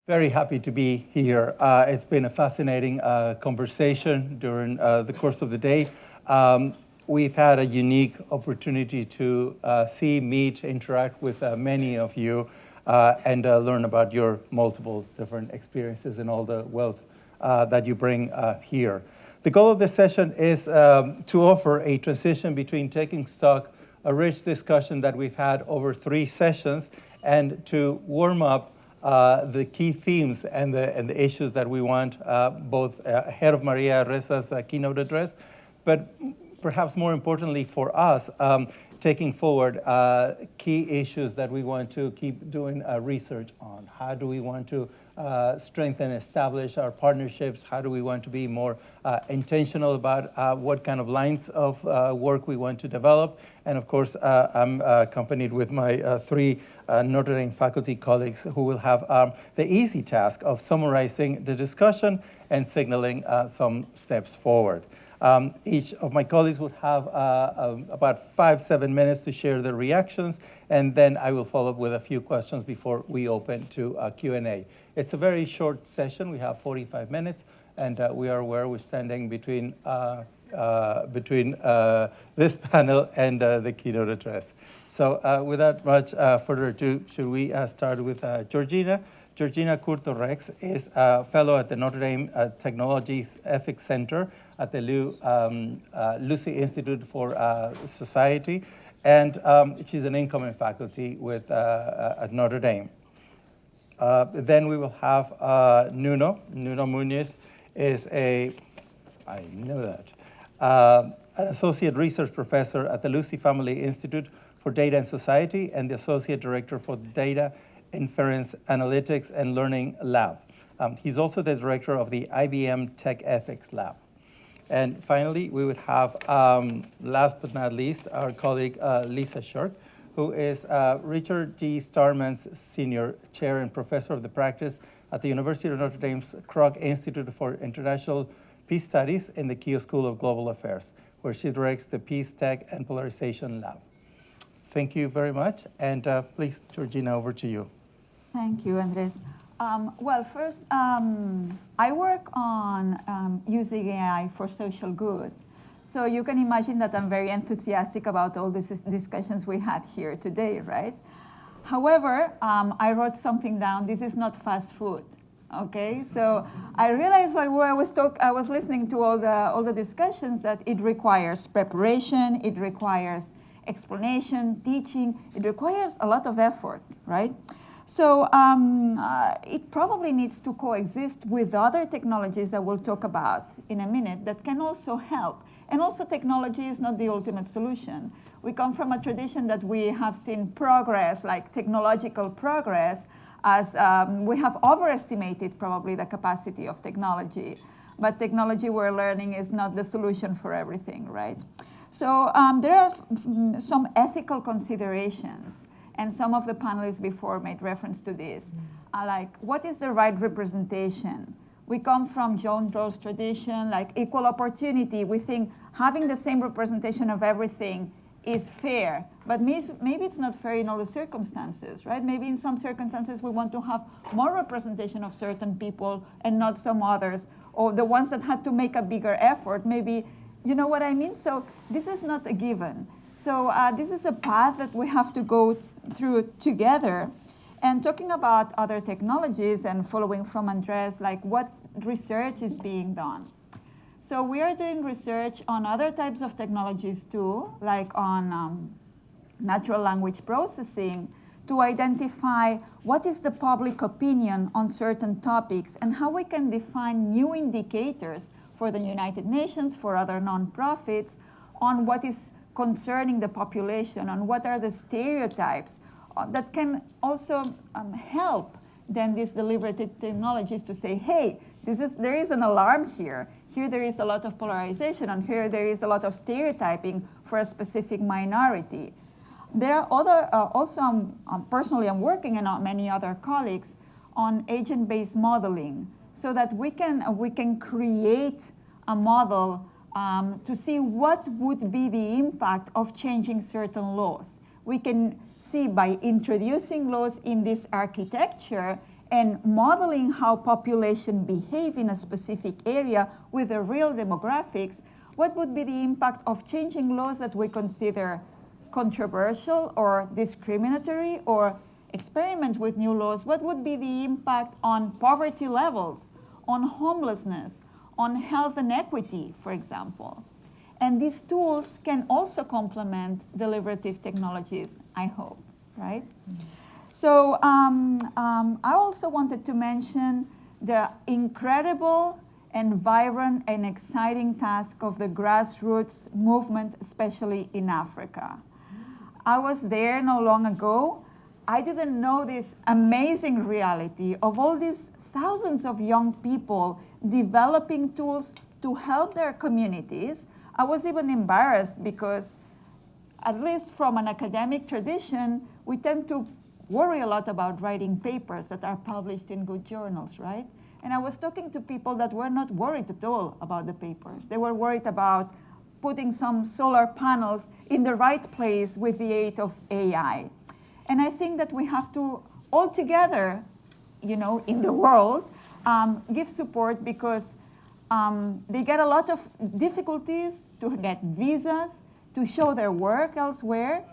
Very happy to be here. It's been a fascinating conversation during the course of the day. We've had a unique opportunity to see, meet, interact with many of you and learn about your multiple different experiences and all the wealth that you bring here. The goal of this session is to offer a transition between taking stock, a rich discussion that we've had over 3 sessions, and to warm up the key themes and the issues that we want, both ahead of Maria Reza's keynote address, but perhaps more importantly for us, taking forward key issues that we want to keep doing research on. How do we want to strengthen, establish our partnerships? How do we want to be more intentional about what kind of lines of work we want to develop? And of course, I'm accompanied with my 3 Notre Dame faculty colleagues who will have the easy task of summarizing the discussion and signaling some steps forward. Each of my colleagues would have about 5-7 minutes to share their reactions, and then I will follow up with a few questions before we open to Q&A. It's a very short session. We have 45 minutes, and we are aware we're standing between this panel and the keynote address. So without much further ado, should we start with Georgina? Georgina Curto Rex is a fellow at the Notre Dame Technologies Ethics Center at the Lucy Institute for Society, and she's an incoming faculty at Notre Dame. Then we will have Nuno. Nuno Moniz is an associate research professor at the Lucy Family Institute for Data and Society and the associate director for Data Inference Analytics and Learning Lab. He's also the director of the IBM Tech Ethics Lab. And finally, we would have, last but not least, our colleague Lisa Schirch, who is Richard G. Starmann's senior chair and professor of the practice at the University of Notre Dame's Kroc Institute for International Peace Studies in the Keough School of Global Affairs, where she directs the Peace, Tech, and Polarization Lab. Thank you very much, and please, Georgina, over to you. Thank you, Andrés. Well, first, I work on using AI for social good. So you can imagine that I'm very enthusiastic about all these discussions we had here today, right? However, I wrote something down. This is not fast food, okay? So I realized while I was listening to all the discussions that it requires preparation, it requires explanation, teaching, it requires a lot of effort, right? So it probably needs to coexist with other technologies that we'll talk about in a minute that can also help. And also technology is not the ultimate solution. We come from a tradition that we have seen progress, like technological progress, as we have overestimated probably the capacity of technology. But technology, we're learning, is not the solution for everything, right? So there are some ethical considerations. And some of the panelists before made reference to this. Like, what is the right representation? We come from John Rawls' tradition, like equal opportunity. We think having the same representation of everything is fair. But maybe it's not fair in all the circumstances, right? Maybe in some circumstances we want to have more representation of certain people and not some others. Or the ones that had to make a bigger effort, maybe, you know what I mean? So this is not a given. So this is a path that we have to go through together. And talking about other technologies and following from Andrés, like what research is being done. So we are doing research on other types of technologies too, like on natural language processing, to identify what is the public opinion on certain topics and how we can define new indicators for the United Nations, for other nonprofits, on what is concerning the population, on what are the stereotypes that can also help then these deliberative technologies to say, hey, there is an alarm here. Here there is a lot of polarization, and here there is a lot of stereotyping for a specific minority. There are other, personally I'm working, and many other colleagues, on agent-based modeling, so that we can create a model to see what would be the impact of changing certain laws. We can see by introducing laws in this architecture and modeling how population behave in a specific area with the real demographics, what would be the impact of changing laws that we consider controversial or discriminatory, or experiment with new laws? What would be the impact on poverty levels, on homelessness, on health and equity, for example? And these tools can also complement deliberative technologies, I hope, right? So I also wanted to mention the incredible and vibrant and exciting task of the grassroots movement, especially in Africa. I was there not long ago. I didn't know this amazing reality of all these thousands of young people developing tools to help their communities. I was even embarrassed because, at least from an academic tradition, we tend to worry a lot about writing papers that are published in good journals, right? And I was talking to people that were not worried at all about the papers. They were worried about putting some solar panels in the right place with the aid of AI. And I think that we have to, all together, in the world, give support, because they get a lot of difficulties to get visas, to show their work elsewhere.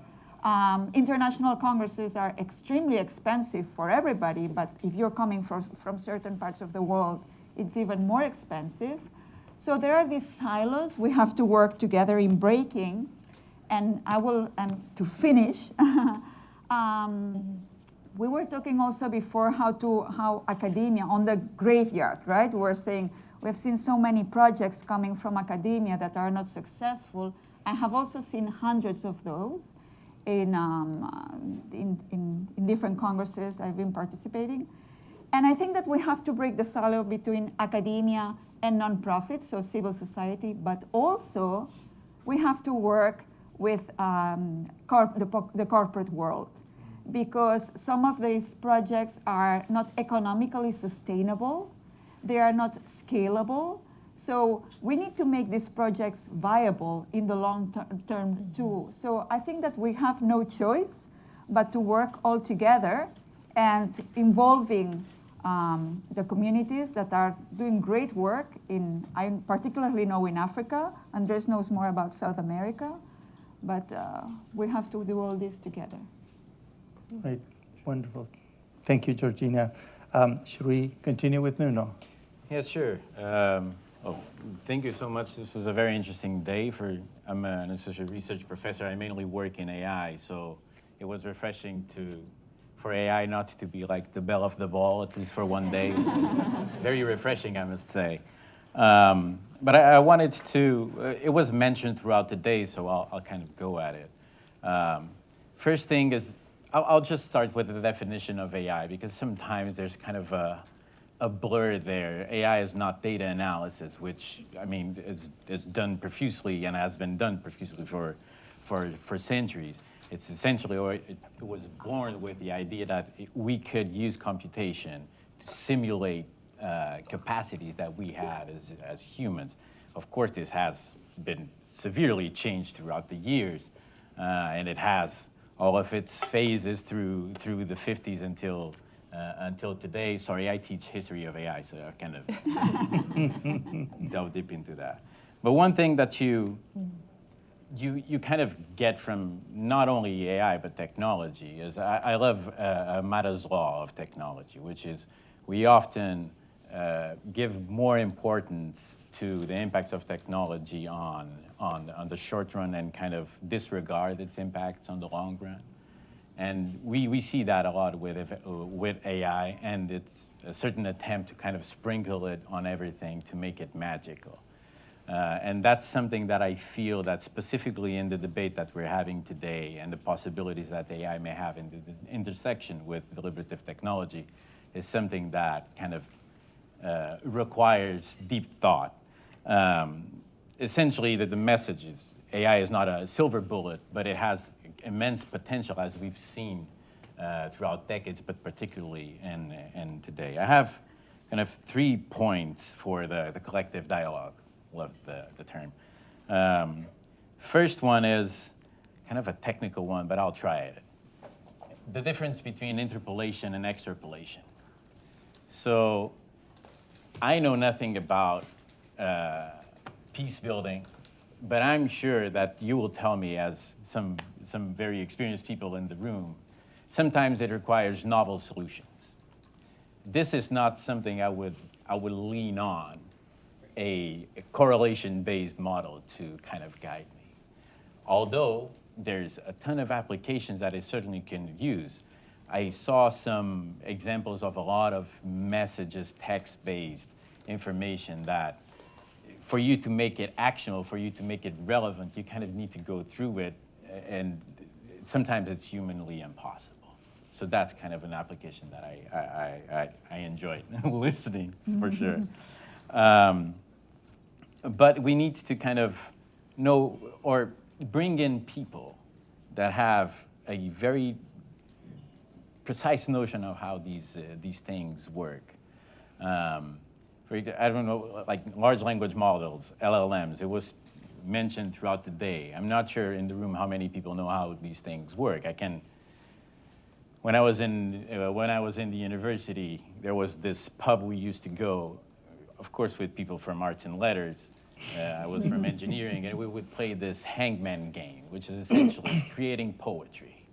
International congresses are extremely expensive for everybody, but if you're coming from certain parts of the world, it's even more expensive. So there are these silos we have to work together in breaking. And to finish, we were talking also before how academia, on the graveyard, right? We're saying we've seen so many projects coming from academia that are not successful. I have also seen hundreds of those in different congresses I've been participating. And I think that we have to break the silo between academia and nonprofits, so civil society, but also we have to work with the corporate world, because some of these projects are not economically sustainable, they are not scalable. So we need to make these projects viable in the long term too. So I think that we have no choice but to work all together and involving the communities that are doing great work I particularly know in Africa. Andrés knows more about South America, but we have to do all this together. Right, wonderful. Thank you, Georgina. Should we continue with Nuno? Yeah, sure. Thank you so much. This was a very interesting day. I'm an associate research professor. I mainly work in AI, so it was refreshing for AI not to be like the belle of the ball, at least for one day. Very refreshing, I must say. But I wanted to, it was mentioned throughout the day, so I'll kind of go at it. First thing is, I'll just start with the definition of AI, because sometimes there's kind of a blur there. AI is not data analysis, which, I mean, is done profusely and has been done profusely for centuries. It's essentially, or it was born with the idea that we could use computation to simulate capacities that we have as humans. Of course, this has been severely changed throughout the years, and it has all of its phases through the 50s until today. Sorry, I teach history of AI, so I kind of delve deep into that. But one thing that you kind of get from not only AI but technology is, I love Mata's law of technology, which is we often give more importance to the impacts of technology on the short run and kind of disregard its impacts on the long run. And we see that a lot with AI, and it's a certain attempt to kind of sprinkle it on everything to make it magical. And that's something that I feel that specifically in the debate that we're having today and the possibilities that AI may have in the intersection with deliberative technology is something that kind of requires deep thought. Essentially, the message is AI is not a silver bullet, but it has immense potential, as we've seen throughout decades, but particularly in today. I have kind of 3 points for the collective dialogue. Love the term. First one is kind of a technical one, but I'll try it. The difference between interpolation and extrapolation. So I know nothing about peace building, but I'm sure that you will tell me, as some very experienced people in the room, sometimes it requires novel solutions. This is not something I would lean on a correlation-based model to kind of guide me. Although there's a ton of applications that I certainly can use. I saw some examples of a lot of messages, text-based information that for you to make it actionable, for you to make it relevant, you kind of need to go through it, and sometimes it's humanly impossible. So that's kind of an application that I enjoyed listening, for sure. But we need to kind of know or bring in people that have a very precise notion of how these things work. I don't know, like large language models, LLMs, it was mentioned throughout the day. I'm not sure in the room how many people know how these things work. When I was in the university, there was this pub we used to go, of course with people from arts and letters. I was from engineering, and we would play this hangman game, which is essentially creating poetry.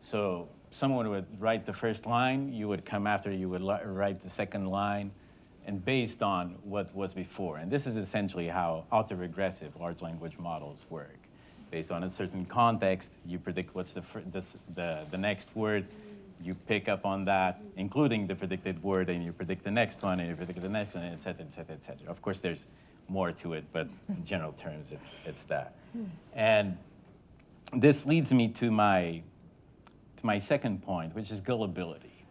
So someone would write the first line, you would come after, you would write the second line, and based on what was before. And this is essentially how autoregressive large language models work. Based on a certain context, you predict what's the next word, you pick up on that, including the predicted word, and you predict the next one, and you predict the next one, et cetera, et cetera, et cetera. Of course, there's more to it, but in general terms, it's that. And this leads me to my second point, which is gullibility.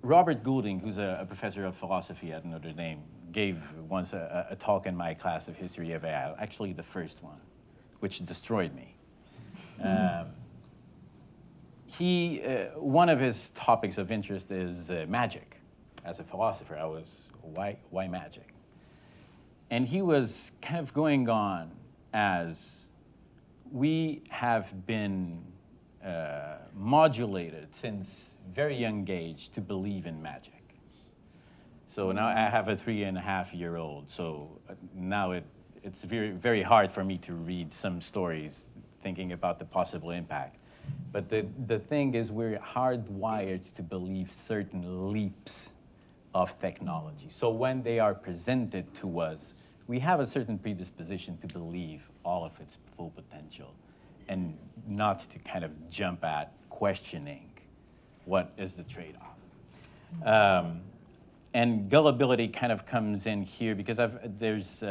Robert Goulding, who's a professor of philosophy at Notre Dame, gave once a talk in my class of history of AI, actually the first one, which destroyed me. One of his topics of interest is magic. As a philosopher, I was, why magic? And he was kind of going on as we have been modulated since very young age to believe in magic. So now I have a 3.5-year-old, so now it's very, very hard for me to read some stories thinking about the possible impact. But the thing is, we're hardwired to believe certain leaps of technology. So when they are presented to us, we have a certain predisposition to believe all of its full potential and not to kind of jump at questioning what is the trade-off. And gullibility kind of comes in here because there's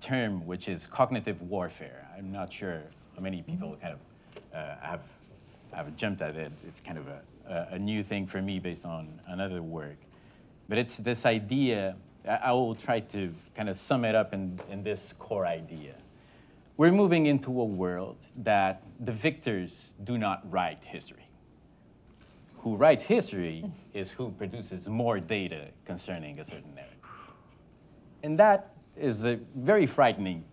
term which is cognitive warfare. I'm not sure how many people kind of have jumped at it. It's kind of a new thing for me based on another work. But it's this idea, I will try to kind of sum it up in this core idea. We're moving into a world that the victors do not write history. Who writes history is who produces more data concerning a certain narrative. And that is a very frightening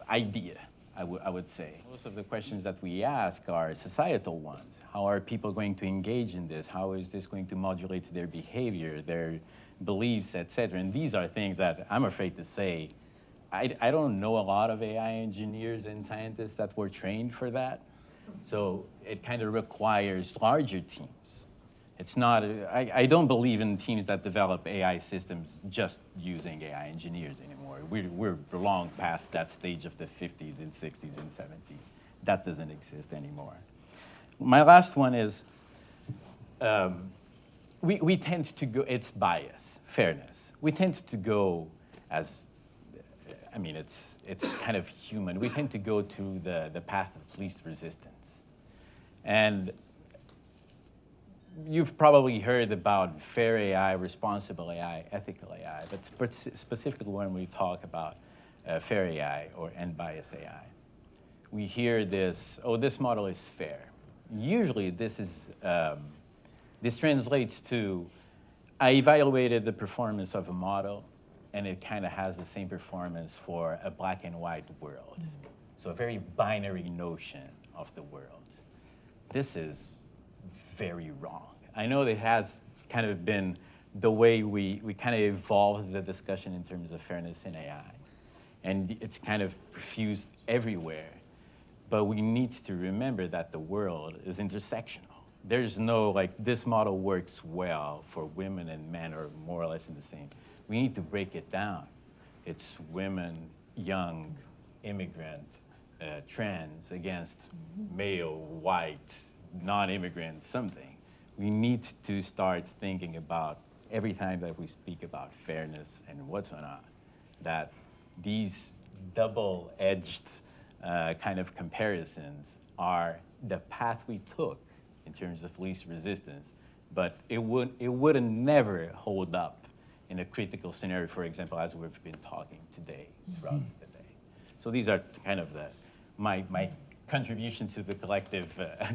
idea, I would say. Most of the questions that we ask are societal ones. How are people going to engage in this? How is this going to modulate their behavior, their beliefs, et cetera? And these are things that I'm afraid to say, I don't know a lot of AI engineers and scientists that were trained for that. So it kind of requires larger teams. It's not, I don't believe in teams that develop AI systems just using AI engineers anymore. We're long past that stage of the 50s and 60s and 70s. That doesn't exist anymore. My last one is, we tend to go, it's bias, fairness. We tend to go as, I mean, it's kind of human. We tend to go to the path of least resistance. And you've probably heard about fair AI, responsible AI, ethical AI, but specifically when we talk about fair AI or unbiased AI, we hear this, oh, this model is fair. Usually this translates to, I evaluated the performance of a model and it kind of has the same performance for a black and white world. So a very binary notion of the world. This is very wrong. I know it has kind of been the way we kind of evolved the discussion in terms of fairness in AI. And it's kind of diffused everywhere. But we need to remember that the world is intersectional. There's no, like, this model works well for women and men or more or less in the same. We need to break it down. It's women, young, immigrant, trans against male, white, non-immigrant, something. We need to start thinking about, every time that we speak about fairness and what's going on, that these double-edged kind of comparisons are the path we took in terms of least resistance, but it wouldn't never hold up in a critical scenario, for example, as we've been talking today, throughout the day. So these are kind of my contribution to the collective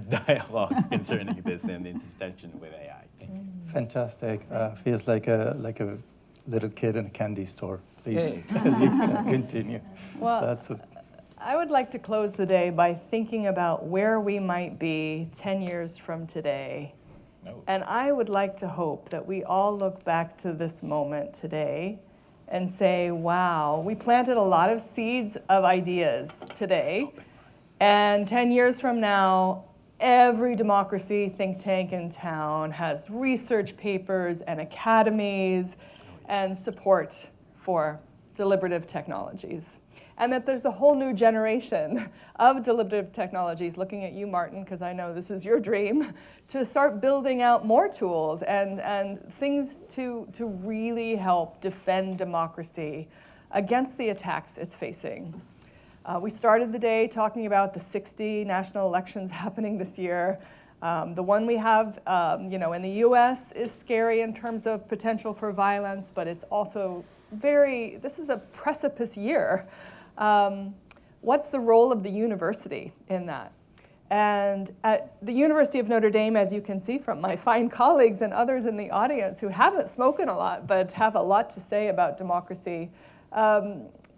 dialogue concerning this and the intersection with AI. Thank you. Fantastic. Feels like a little kid in a candy store. Please, Lisa, continue. Well, I would like to close the day by thinking about where we might be 10 years from today. Oh. And I would like to hope that we all look back to this moment today and say, wow, we planted a lot of seeds of ideas today. And 10 years from now, every democracy think tank in town has research papers and academies and support for deliberative technologies. And that there's a whole new generation of deliberative technologies, looking at you, Martin, because I know this is your dream, to start building out more tools and things to really help defend democracy against the attacks it's facing. We started the day talking about the 60 national elections happening this year. The one we have, in the US is scary in terms of potential for violence, but it's also this is a precipice year. What's the role of the university in that? And at the University of Notre Dame, as you can see from my fine colleagues and others in the audience who haven't spoken a lot but have a lot to say about democracy,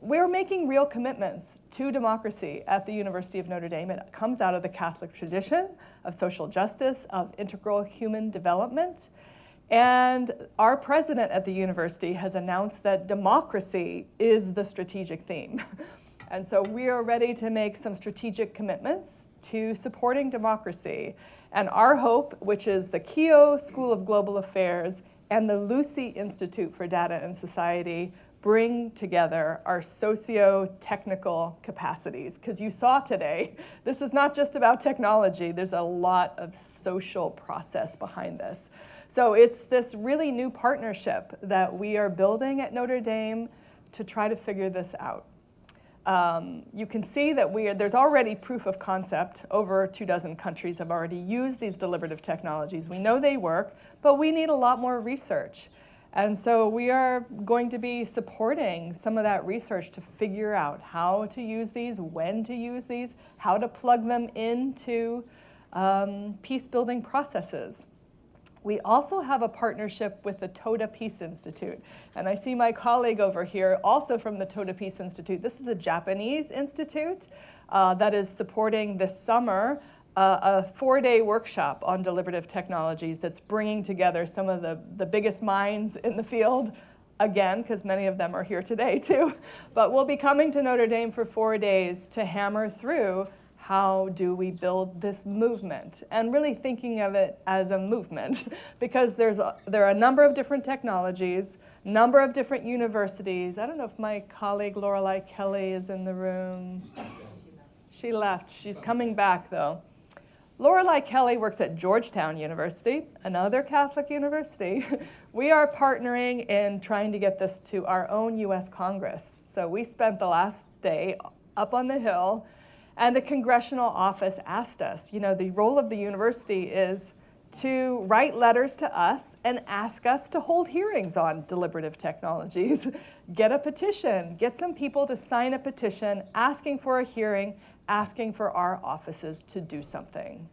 we're making real commitments to democracy at the University of Notre Dame. It comes out of the Catholic tradition of social justice, of integral human development. And our president at the university has announced that democracy is the strategic theme. And so we are ready to make some strategic commitments to supporting democracy. And our hope, which is the Keough School of Global Affairs and the Lucy Institute for Data and Society, bring together our socio-technical capacities. Because you saw today, this is not just about technology. There's a lot of social process behind this. So it's this really new partnership that we are building at Notre Dame to try to figure this out. You can see that there's already proof of concept. Over 24 countries have already used these deliberative technologies. We know they work, but we need a lot more research. And so we are going to be supporting some of that research to figure out how to use these, when to use these, how to plug them into peace-building processes. We also have a partnership with the Toda Peace Institute. And I see my colleague over here, also from the Toda Peace Institute. This is a Japanese institute that is supporting this summer a 4-day workshop on deliberative technologies that's bringing together some of the biggest minds in the field, again, because many of them are here today too. But we'll be coming to Notre Dame for 4 days to hammer through how do we build this movement, and really thinking of it as a movement, because there are a number of different technologies, number of different universities. I don't know if my colleague Lorelei Kelly is in the room. She left. She's coming back though. Lorelei Kelly works at Georgetown University, another Catholic university. We are partnering in trying to get this to our own US Congress. So we spent the last day up on the Hill, and the congressional office asked us, the role of the university is to write letters to us and ask us to hold hearings on deliberative technologies. Get a petition, get some people to sign a petition asking for a hearing, asking for our offices to do something.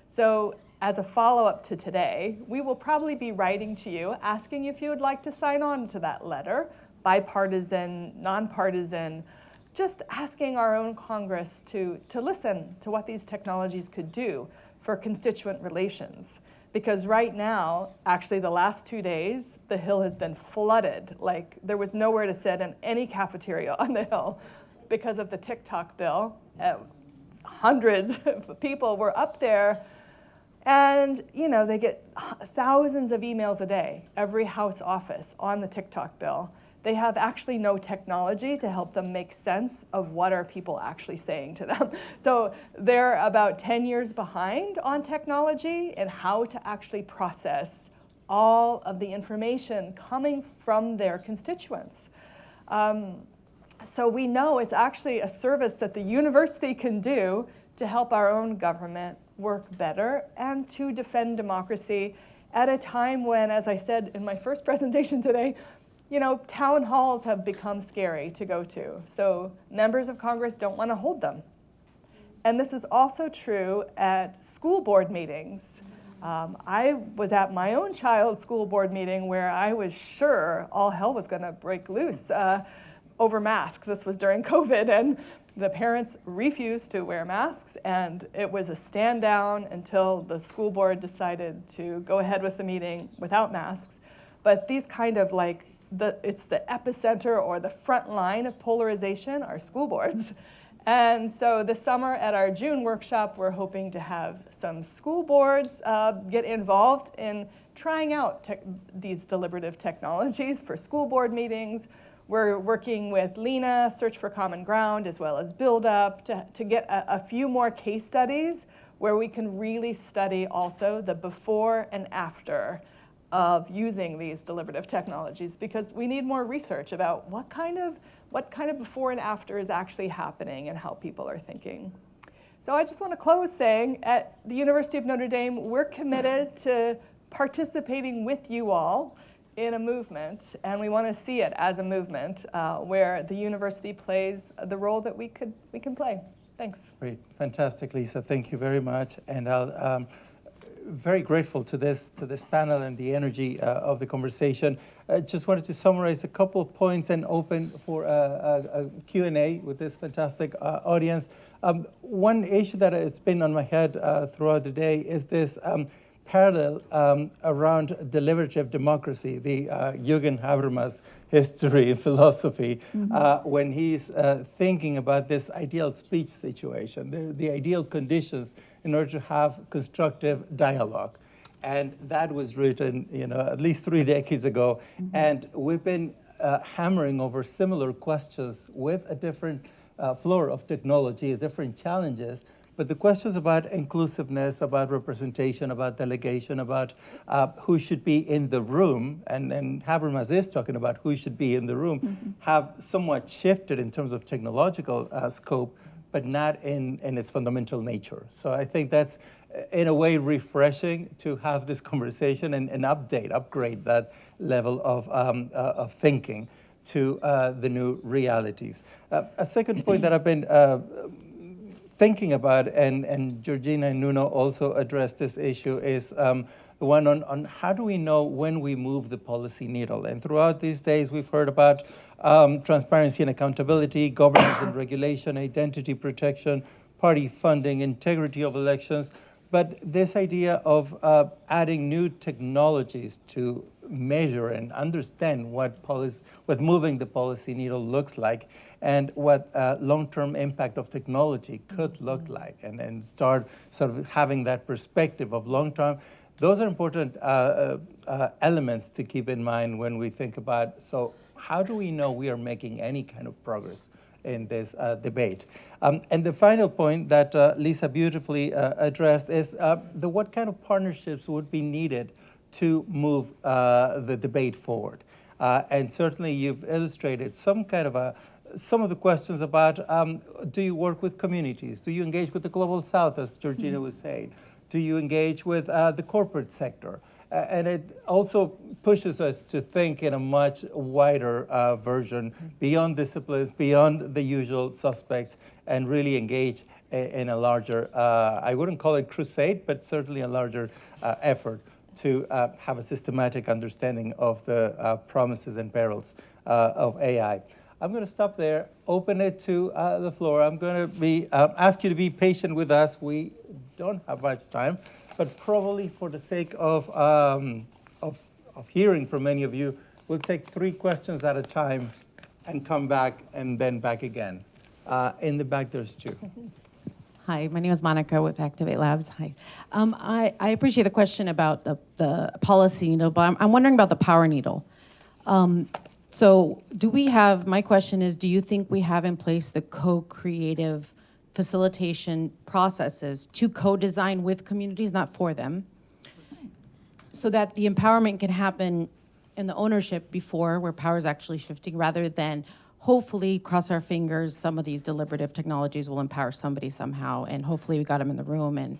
So as a follow-up to today, we will probably be writing to you, asking if you would like to sign on to that letter, bipartisan, nonpartisan, just asking our own Congress to listen to what these technologies could do for constituent relations. Because right now, actually the last 2 days, the Hill has been flooded. Like there was nowhere to sit in any cafeteria on the Hill because of the TikTok bill. Hundreds of people were up there, and they get thousands of emails a day, every House office on the TikTok bill. They have actually no technology to help them make sense of what are people actually saying to them. So they're about 10 years behind on technology and how to actually process all of the information coming from their constituents. So we know it's actually a service that the university can do to help our own government work better and to defend democracy at a time when, as I said in my first presentation today, town halls have become scary to go to. So members of Congress don't want to hold them. And this is also true at school board meetings. I was at my own child's school board meeting where I was sure all hell was going to break loose over masks. This was during COVID, and the parents refused to wear masks, and it was a stand down until the school board decided to go ahead with the meeting without masks. But these kind of it's the epicenter or the front line of polarization are school boards. And so this summer at our June workshop, we're hoping to have some school boards get involved in trying out these deliberative technologies for school board meetings. We're working with Lena, Search for Common Ground, as well as Build Up to get a few more case studies where we can really study also the before and after of using these deliberative technologies, because we need more research about what kind of before and after is actually happening and how people are thinking. So I just want to close saying at the University of Notre Dame, we're committed to participating with you all in a movement, and we want to see it as a movement where the university plays the role that we can play. Thanks. Great, fantastic, Lisa. Thank you very much, and I'll very grateful to this panel and the energy of the conversation. Just wanted to summarize a couple of points and open for a Q&A with this fantastic audience. One issue that has been on my head throughout the day is this parallel around deliberative democracy, the Jürgen Habermas history in philosophy, when he's thinking about this ideal speech situation, the ideal conditions in order to have constructive dialogue. And that was written, at least 3 decades ago. And we've been hammering over similar questions with a different floor of technology, different challenges. But the questions about inclusiveness, about representation, about delegation, about who should be in the room, and Habermas is talking about who should be in the room, have somewhat shifted in terms of technological scope, but not in its fundamental nature. So I think that's, in a way, refreshing to have this conversation and upgrade that level of thinking to the new realities. A second point that I've been thinking about, and Georgina and Nuno also addressed this issue, is the one on how do we know when we move the policy needle? And throughout these days, we've heard about transparency and accountability, governance and regulation, identity protection, party funding, integrity of elections. But this idea of adding new technologies to measure and understand what moving the policy needle looks like, and what long-term impact of technology could look like, and then start sort of having that perspective of long-term. Those are important elements to keep in mind when we think about, so how do we know we are making any kind of progress in this debate? And the final point that Lisa beautifully addressed is what kind of partnerships would be needed to move the debate forward. And certainly you've illustrated some of the questions about, do you work with communities? Do you engage with the Global South, as Georgina was saying? Do you engage with the corporate sector? And it also pushes us to think in a much wider version, beyond disciplines, beyond the usual suspects, and really engage in a larger, I wouldn't call it crusade, but certainly a larger effort to have a systematic understanding of the promises and perils of AI. I'm going to stop there, open it to the floor. I'm going to be ask you to be patient with us. We don't have much time, but probably for the sake of hearing from many of you, we'll take 3 questions at a time and come back and then back again. In the back, there's 2. Hi, my name is Monica with Activate Labs. Hi. I appreciate the question about the policy needle, but I'm wondering about the power needle. So my question is, do you think we have in place the co-creative facilitation processes to co-design with communities, not for them, so that the empowerment can happen in the ownership before, where power is actually shifting, rather than hopefully, cross our fingers, some of these deliberative technologies will empower somebody somehow, and hopefully we got them in the room.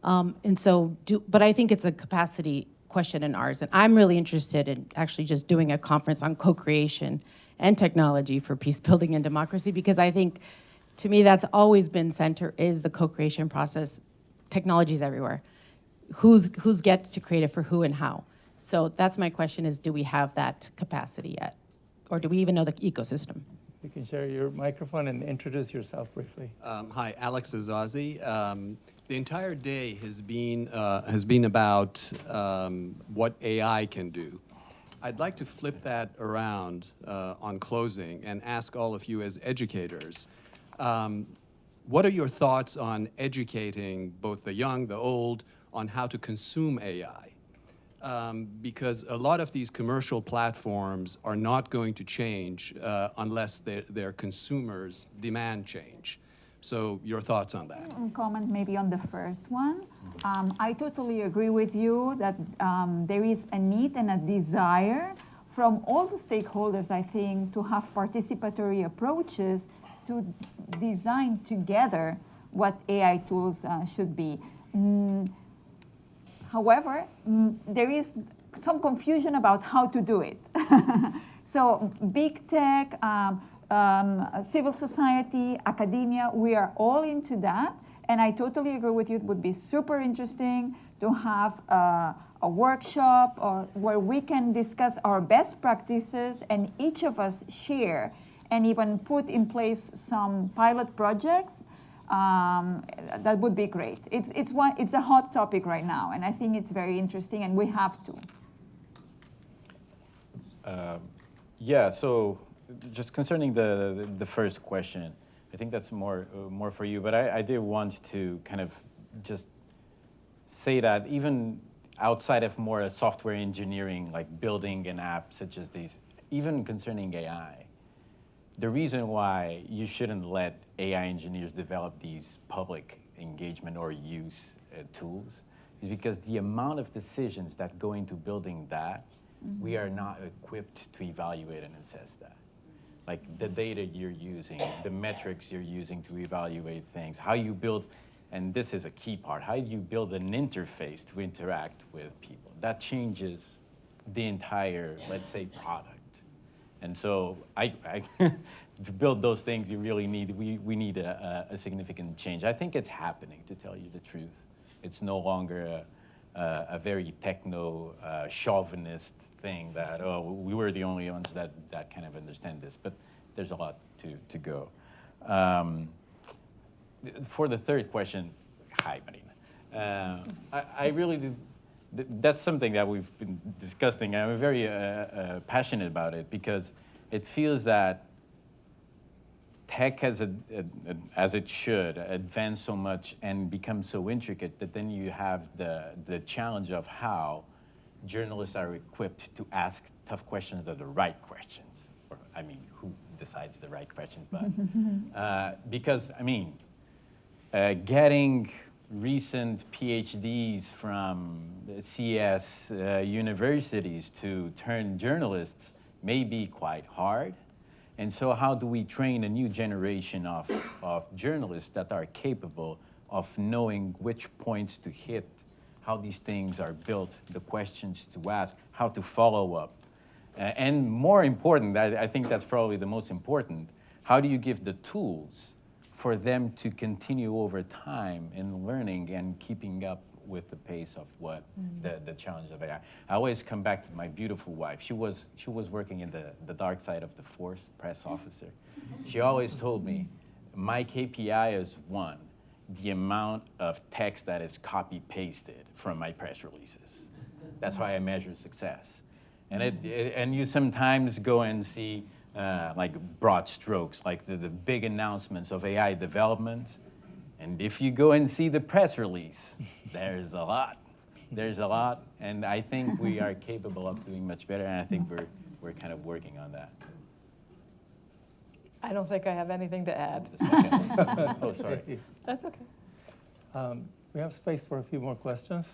But I think it's a capacity question in ours, and I'm really interested in actually just doing a conference on co-creation and technology for peace building and democracy, because I think, to me, that's always been center, is the co-creation process. Technology's everywhere. Who's gets to create it for who and how? So that's my question, is do we have that capacity yet? Or do we even know the ecosystem? You can share your microphone and introduce yourself briefly. Hi, Alex Azazi. The entire day has been about what AI can do. I'd like to flip that around on closing and ask all of you as educators, what are your thoughts on educating both the young, the old, on how to consume AI? Because a lot of these commercial platforms are not going to change unless their consumers demand change. So your thoughts on that? Comment maybe on the first one. I totally agree with you that there is a need and a desire from all the stakeholders, I think, to have participatory approaches to design together what AI tools should be. However, there is some confusion about how to do it. So big tech, civil society, academia, we are all into that. And I totally agree with you. It would be super interesting to have a workshop where we can discuss our best practices and each of us share and even put in place some pilot projects. That would be great. It's a hot topic right now, and I think it's very interesting, and we have to. Yeah. So, just concerning the first question, I think that's more for you. But I did want to kind of just say that even outside of more software engineering, like building an app such as these, even concerning AI, the reason why you shouldn't let AI engineers develop these public engagement or use tools is because the amount of decisions that go into building that, we are not equipped to evaluate and assess that. Like the data you're using, the metrics you're using to evaluate things, how you build, and this is a key part, how you build an interface to interact with people. That changes the entire, let's say, product. And so to build those things, we need a significant change. I think it's happening, to tell you the truth. It's no longer a very techno chauvinist thing that, oh, we were the only ones that kind of understand this, but there's a lot to go. For the third question, hi, Marina. I really did. That's something that we've been discussing. I'm very passionate about it because it feels that tech has, as it should, advance so much and become so intricate that then you have the challenge of how journalists are equipped to ask tough questions that are the right questions. Or, I mean, who decides the right questions? But because, I mean, getting recent PhDs from CS universities to turn journalists may be quite hard. And so how do we train a new generation of journalists that are capable of knowing which points to hit, how these things are built, the questions to ask, how to follow up? And more important, I think that's probably the most important, how do you give the tools for them to continue over time in learning and keeping up with the pace of what the challenge of AI. I always come back to my beautiful wife. She was working in the dark side of the force, press officer. She always told me, my KPI is one, the amount of text that is copy pasted from my press releases. That's how I measure success. And and you sometimes go and see like broad strokes, like the big announcements of AI developments. And if you go and see the press release, there's a lot. There's a lot, and I think we are capable of doing much better, and I think we're kind of working on that. I don't think I have anything to add. Oh, sorry. That's okay. We have space for a few more questions.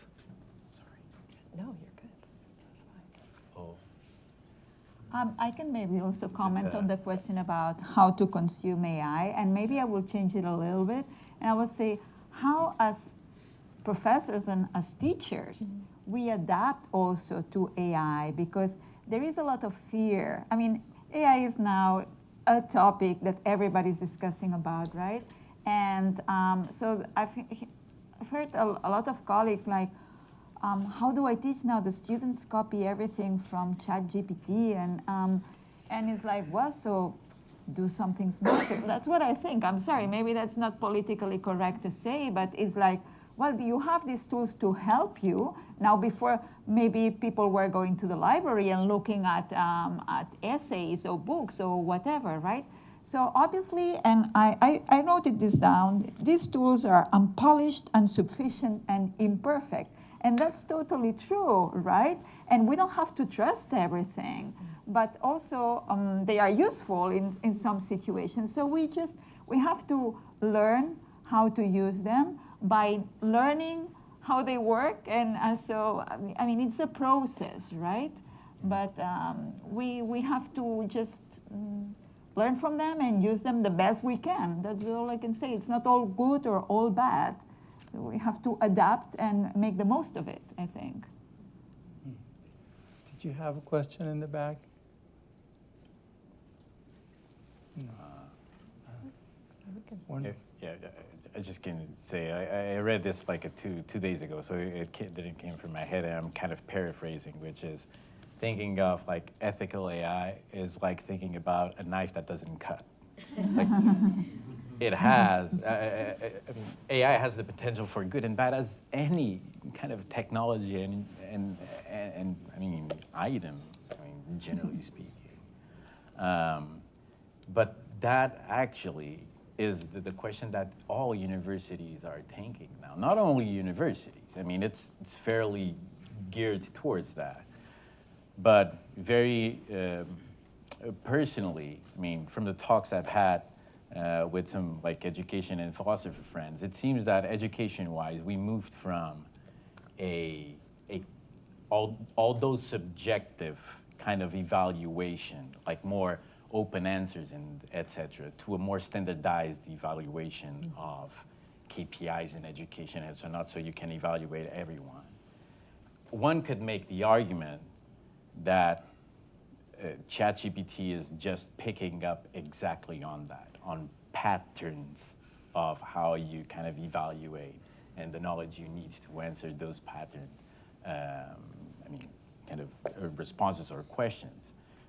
No, you're good. That's fine. Oh. I can maybe also comment on the question about how to consume AI, and maybe I will change it a little bit, and I will say how, as professors and as teachers, we adapt also to AI, because there is a lot of fear. I mean, AI is now a topic that everybody's discussing about, right? And so I've heard a lot of colleagues like, how do I teach now? The students copy everything from ChatGPT, and it's like, well, so do something smarter. That's what I think. I'm sorry, maybe that's not politically correct to say, but it's like, well, you have these tools to help you. Now, before, maybe people were going to the library and looking at essays or books or whatever, right? So obviously, and I noted this down, these tools are unpolished, insufficient, and imperfect. And that's totally true, right? And we don't have to trust everything, but also they are useful in some situations. So we have to learn how to use them by learning how they work. And so, I mean, it's a process, right? But we have to just learn from them and use them the best we can. That's all I can say. It's not all good or all bad. So we have to adapt and make the most of it, I think. Did you have a question in the back? No. Yeah, I just can say, I read this like 2 days ago, so it didn't came from my head, and I'm kind of paraphrasing, which is thinking of like ethical AI is like thinking about a knife that doesn't cut. Like, it has, I mean, AI has the potential for good and bad as any kind of technology and I mean, item, I mean, generally speaking. But that actually is the question that all universities are thinking now. Not only universities, I mean, it's fairly geared towards that. But very personally, I mean, from the talks I've had with some like education and philosophy friends, it seems that education-wise, we moved from all those subjective kind of evaluation, like more open answers and et cetera, to a more standardized evaluation of KPIs in education and so not, so you can evaluate everyone. One could make the argument that ChatGPT is just picking up exactly on that, on patterns of how you kind of evaluate and the knowledge you need to answer those patterns, I mean, kind of responses or questions,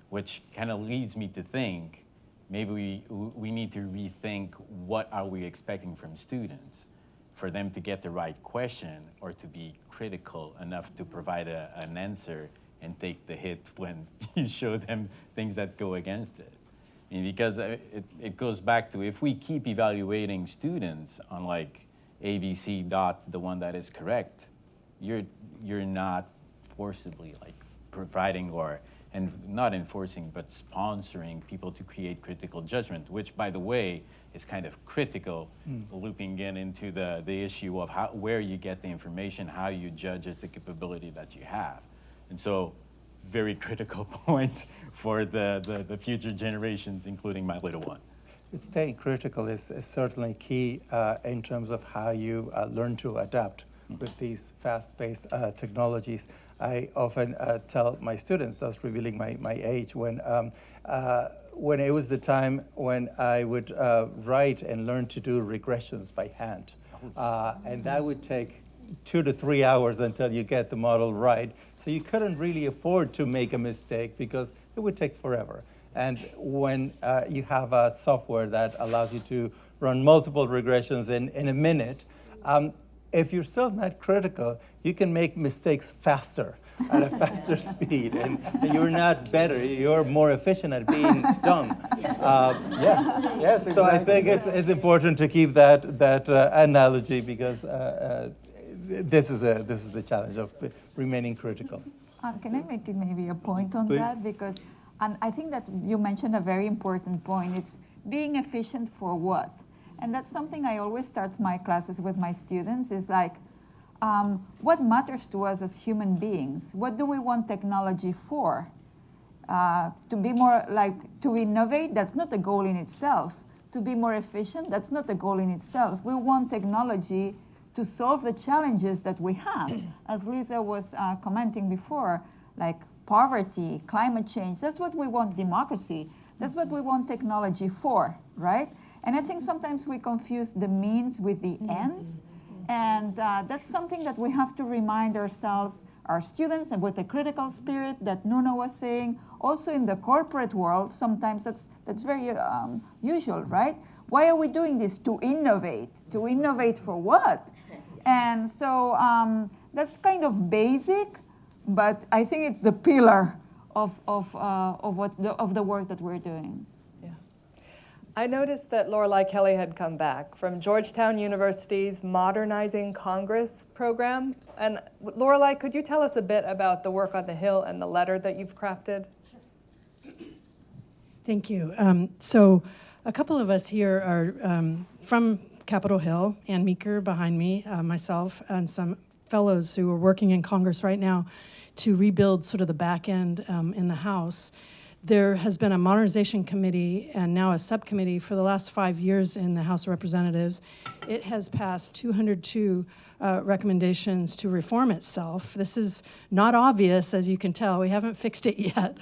which kind of leads me to think maybe we need to rethink what are we expecting from students for them to get the right question or to be critical enough to provide an answer and take the hit when you show them things that go against it. I mean, because it goes back to, if we keep evaluating students on like ABC dot, the one that is correct, you're not forcibly like providing and not enforcing, but sponsoring people to create critical judgment, which, by the way, is kind of critical, looping into the issue of where you get the information, how you judge is the capability that you have. And so, very critical point for the future generations, including my little one. Staying critical is certainly key in terms of how you learn to adapt with these fast-paced technologies. I often tell my students, thus revealing my age, when it was the time when I would write and learn to do regressions by hand. And that would take 2 to 3 hours until you get the model right. So you couldn't really afford to make a mistake because it would take forever. And when you have a software that allows you to run multiple regressions in a minute, if you're still not critical, you can make mistakes faster, at a faster speed, and you're not better, you're more efficient at being dumb. Yes, exactly. So I think it's important to keep that analogy because this is the challenge of remaining critical. Can I make maybe a point on Please. that? Because and I think that you mentioned a very important point. It's being efficient for what? And that's something I always start my classes with my students is like, what matters to us as human beings? What do we want technology for? To be more like, to innovate, that's not a goal in itself. To be more efficient, that's not a goal in itself. We want technology to solve the challenges that we have. As Lisa was commenting before, like poverty, climate change, that's what we want democracy. That's what we want technology for, right? And I think sometimes we confuse the means with the ends. And that's something that we have to remind ourselves, our students, and with the critical spirit that Nuno was saying. Also in the corporate world, sometimes that's very usual, right? Why are we doing this? To innovate. To innovate for what? And so that's kind of basic, but I think it's the pillar of the work that we're doing. I noticed that Lorelei Kelly had come back from Georgetown University's Modernizing Congress program. And Lorelei, could you tell us a bit about the work on the Hill and the letter that you've crafted? Thank you. So a couple of us here are from Capitol Hill, Ann Meeker behind me, myself, and some fellows who are working in Congress right now to rebuild sort of the back end in the House. There has been a modernization committee and now a subcommittee for the last 5 years in the House of Representatives. It has passed 202 recommendations to reform itself. This is not obvious, as you can tell. We haven't fixed it yet.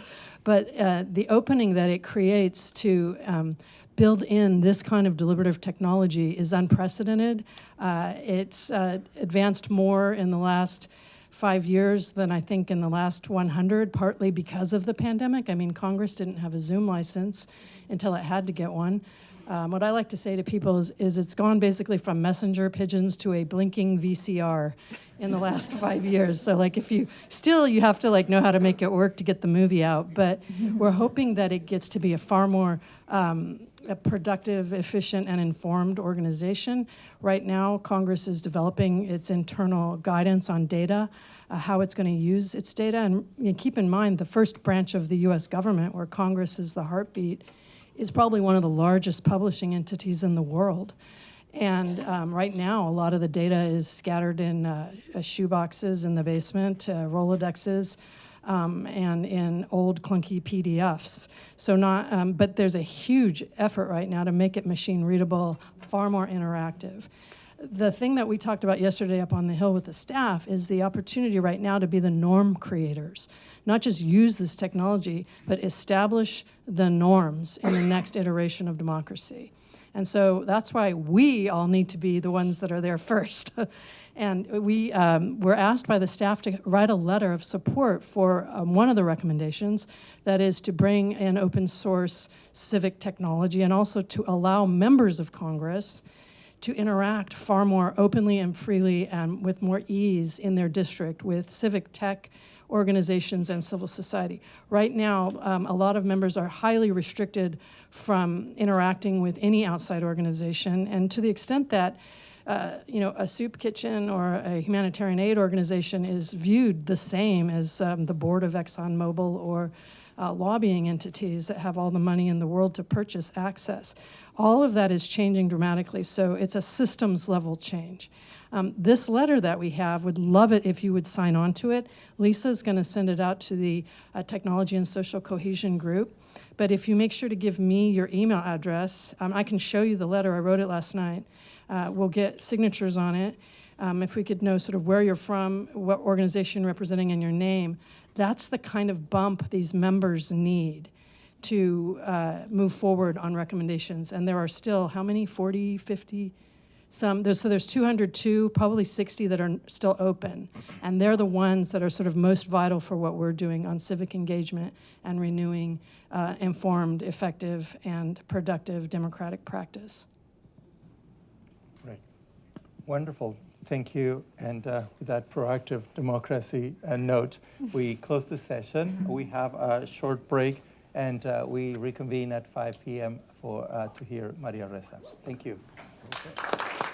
But the opening that it creates to build in this kind of deliberative technology is unprecedented. It's advanced more in the last 5 years than I think in the last 100, partly because of the pandemic. I mean, Congress didn't have a Zoom license until it had to get one. What I like to say to people is it's gone basically from messenger pigeons to a blinking VCR in the last 5 years. So like if you have to like know how to make it work to get the movie out, but we're hoping that it gets to be a far more a productive, efficient, and informed organization. Right now, Congress is developing its internal guidance on data, how it's going to use its data. And keep in mind, the first branch of the US government, where Congress is the heartbeat, is probably one of the largest publishing entities in the world. And right now, a lot of the data is scattered in shoeboxes in the basement, Rolodexes, and in old clunky PDFs. So but there's a huge effort right now to make it machine readable, far more interactive. The thing that we talked about yesterday up on the Hill with the staff is the opportunity right now to be the norm creators, not just use this technology, but establish the norms in the next iteration of democracy. And so that's why we all need to be the ones that are there first. And we were asked by the staff to write a letter of support for one of the recommendations, that is to bring in open source civic technology and also to allow members of Congress to interact far more openly and freely and with more ease in their district with civic tech organizations and civil society. Right now, a lot of members are highly restricted from interacting with any outside organization, and to the extent that a soup kitchen or a humanitarian aid organization is viewed the same as the board of ExxonMobil or lobbying entities that have all the money in the world to purchase access. All of that is changing dramatically, so it's a systems level change. This letter that we have, would love it if you would sign on to it. Lisa's going to send it out to the Technology and Social Cohesion group. But if you make sure to give me your email address, I can show you the letter. I wrote it last night. We'll get signatures on it. If we could know sort of where you're from, what organization you're representing, and your name, that's the kind of bump these members need to move forward on recommendations. And there are still, how many, 40, 50 There's 202, probably 60 that are still open, and they're the ones that are sort of most vital for what we're doing on civic engagement and renewing informed, effective, and productive democratic practice. Right. Wonderful. Thank you. And with that proactive democracy note, we close the session. We have a short break, and we reconvene at 5 p.m. to hear Maria Ressa. Thank you. Okay.